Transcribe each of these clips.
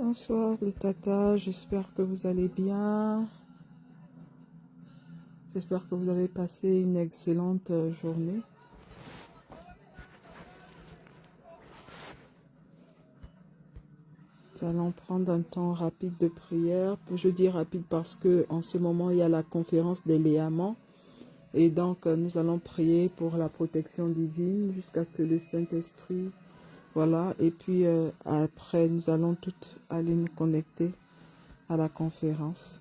Bonsoir les tatas, j'espère que vous allez bien. J'espère que vous avez passé une excellente journée. Nous allons prendre un temps rapide de prière. Je dis rapide parce que en ce moment il y a la conférence des Léamans. Et donc nous allons prier pour la protection divine jusqu'à ce que le Saint-Esprit, voilà. Et puis après nous allons toutes aller nous connecter à la conférence.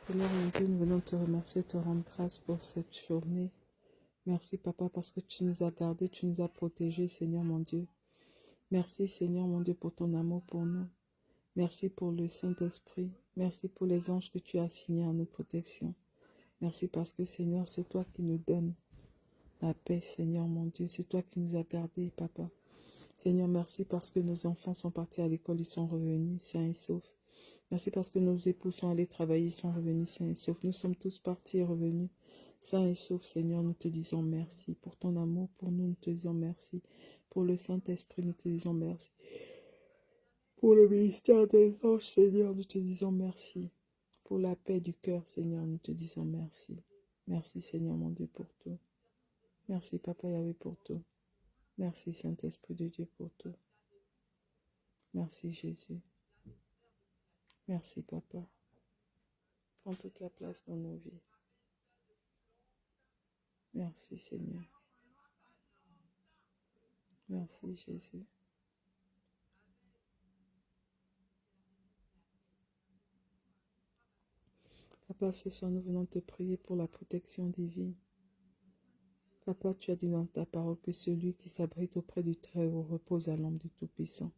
Seigneur mon Dieu, nous venons te remercier, te rendre grâce pour cette journée. Merci Papa parce que tu nous as gardés, tu nous as protégés, Seigneur mon Dieu. Merci Seigneur mon Dieu pour ton amour pour nous. Merci pour le Saint-Esprit. Merci pour les anges que tu as assignés à notre protection. Merci parce que Seigneur, c'est toi qui nous donnes la paix, Seigneur mon Dieu. C'est toi qui nous as gardés, Papa. Seigneur, merci parce que nos enfants sont partis à l'école, ils sont revenus sains et saufs. Merci parce que nos époux sont allés travailler, ils sont revenus sains et saufs. Nous sommes tous partis et revenus sains et saufs. Seigneur, nous te disons merci. Pour ton amour, pour nous, nous te disons merci. Pour le Saint-Esprit, nous te disons merci. Pour le ministère des anges, Seigneur, nous te disons merci. Pour la paix du cœur, Seigneur, nous te disons merci. Merci, Seigneur, mon Dieu, pour tout. Merci, Papa Yahweh, pour tout. Merci, Saint-Esprit de Dieu, pour tout. Merci, Jésus. Merci, Papa. Prends toute la place dans nos vies. Merci, Seigneur. Merci, Jésus. Papa, ce soir, nous venons te prier pour la protection divine. Papa, tu as dit dans ta parole que celui qui s'abrite auprès du Très-Haut repose à l'ombre du Tout-Puissant.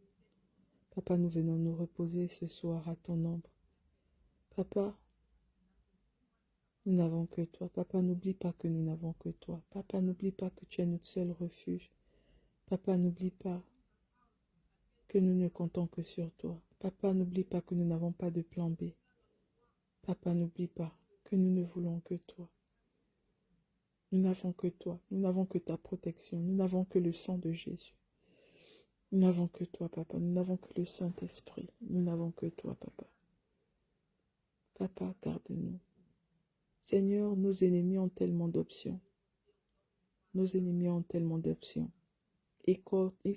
Papa, nous venons nous reposer ce soir à ton ombre. Papa, nous n'avons que toi. Papa, n'oublie pas que nous n'avons que toi. Papa, n'oublie pas que tu es notre seul refuge. Papa, n'oublie pas que nous ne comptons que sur toi. Papa, n'oublie pas que nous n'avons pas de plan B. Papa, n'oublie pas que nous ne voulons que toi. Nous n'avons que toi. Nous n'avons que ta protection. Nous n'avons que le sang de Jésus. Nous n'avons que toi, Papa. Nous n'avons que le Saint-Esprit. Nous n'avons que toi, Papa. Papa, garde-nous. Seigneur, nos ennemis ont tellement d'options. Nos ennemis ont tellement d'options. Ils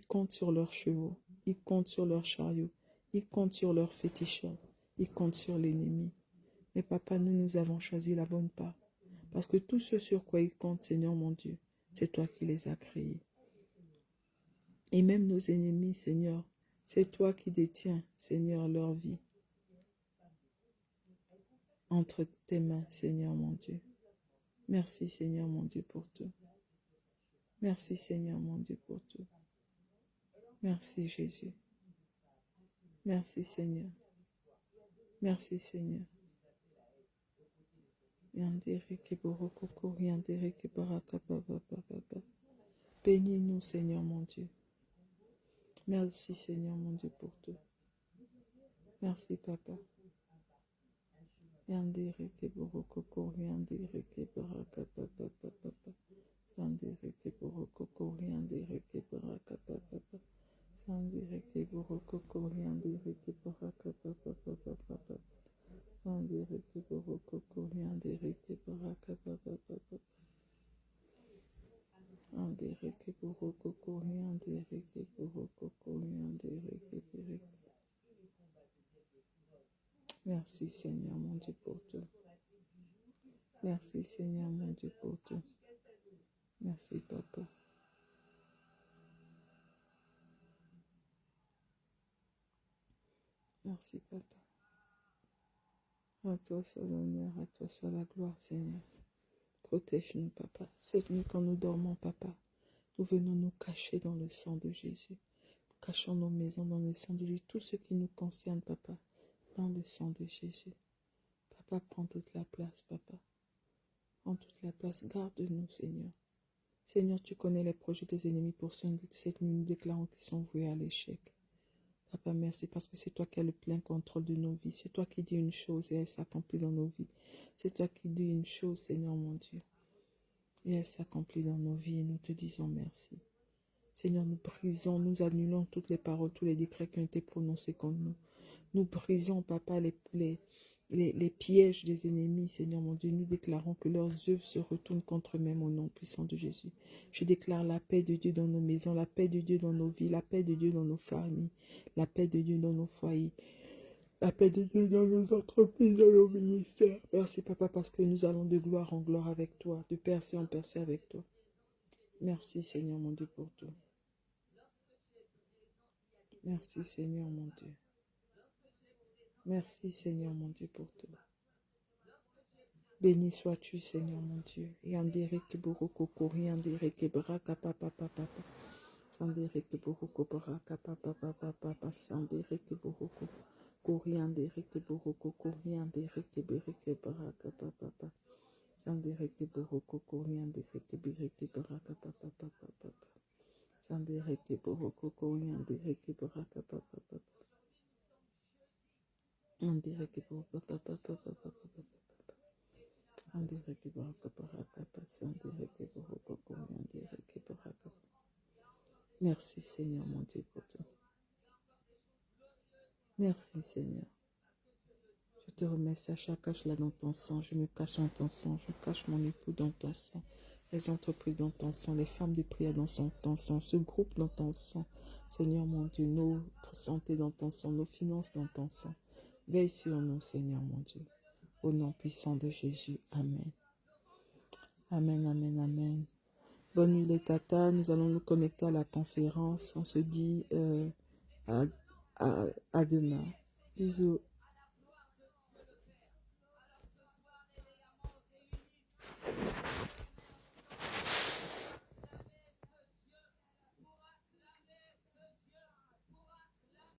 comptent sur leurs chevaux. Ils comptent sur leurs chariots. Ils comptent sur leurs féticheurs. Ils comptent sur l'ennemi. Mais Papa, nous avons choisi la bonne part. Parce que tout ce sur quoi ils comptent, Seigneur mon Dieu, c'est toi qui les as créés. Et même nos ennemis, Seigneur, c'est toi qui détiens, Seigneur, leur vie entre tes mains, Seigneur mon Dieu. Merci, Seigneur mon Dieu, pour tout. Merci, Seigneur mon Dieu, pour tout. Merci, Jésus. Merci, Seigneur. Merci, Seigneur. Bénis-nous, Seigneur mon Dieu. Merci, Seigneur mon Dieu, pour tout. Merci, Papa. Yandere ke boroko koriandere ke baraka papa papa. Sandere ke boroko koriandere ke baraka papa. Sandere ke boroko koriandere ke baraka papa papa. Sandere ke boroko koriandere ke baraka papa. Andere ke boroko koriandere ke boroko koriandere ke baraka. Merci Seigneur mon Dieu pour tout. Merci Seigneur mon Dieu pour tout. Merci Papa. Merci Papa. À toi soit l'honneur, à toi soit la gloire Seigneur. Protège-nous Papa. Cette nuit quand nous dormons Papa, nous venons nous cacher dans le sang de Jésus. Cachons nos maisons dans le sang de Jésus. Tout ce qui nous concerne Papa, dans le sang de Jésus. Papa, prends toute la place Papa. Prends toute la place. Garde-nous Seigneur. Seigneur, tu connais les projets des ennemis pour cette nuit, nous déclarons qu'ils sont voués à l'échec. Papa, merci parce que c'est toi qui as le plein contrôle de nos vies. C'est toi qui dis une chose et elle s'accomplit dans nos vies. C'est toi qui dis une chose, Seigneur mon Dieu, et elle s'accomplit dans nos vies et nous te disons merci. Seigneur, nous brisons, nous annulons toutes les paroles, tous les décrets qui ont été prononcés contre nous. Nous brisons, Papa, les pièges des ennemis, Seigneur mon Dieu. Nous déclarons que leurs œuvres se retournent contre eux-mêmes au nom puissant de Jésus. Je déclare la paix de Dieu dans nos maisons, la paix de Dieu dans nos vies, la paix de Dieu dans nos familles, la paix de Dieu dans nos foyers, la paix de Dieu dans nos entreprises, dans nos ministères. Merci Papa parce que nous allons de gloire en gloire avec toi, de percée en percée avec toi. Merci Seigneur mon Dieu pour tout. Merci Seigneur mon Dieu. Merci Seigneur mon Dieu pour tout. Béni sois-tu Seigneur mon Dieu. Yandere ke boroko kori yandere ke baraka papa papa. Sandere ke boroko baraka papa papa. Sandere ke boroko kori yandere ke boroko kori yandere ke bereke baraka papa. Sandere ke boroko kori yandere ke bereke baraka papa papa. Sandereke borokoko yandereke boraka papa papa. Yandereke boraka papa papa papa. Yandereke boraka boraka papa. Sandereke borokoko yandereke boraka. Merci Seigneur mon Dieu pour tout. Merci Seigneur. Je te remercie, cache-la dans ton sang. Je me cache dans ton sang. Je cache mon époux dans ton sang. Les entreprises dans ton sang. Les femmes de prière dans ton sang. Ce groupe dans ton sang. Seigneur mon Dieu, notre santé dans ton sang. Nos finances dans ton sang. Veille sur nous, Seigneur mon Dieu. Au nom puissant de Jésus. Amen. Amen, amen, amen. Bonne nuit les tatas. Nous allons nous connecter à la conférence. On se dit à demain. Bisous.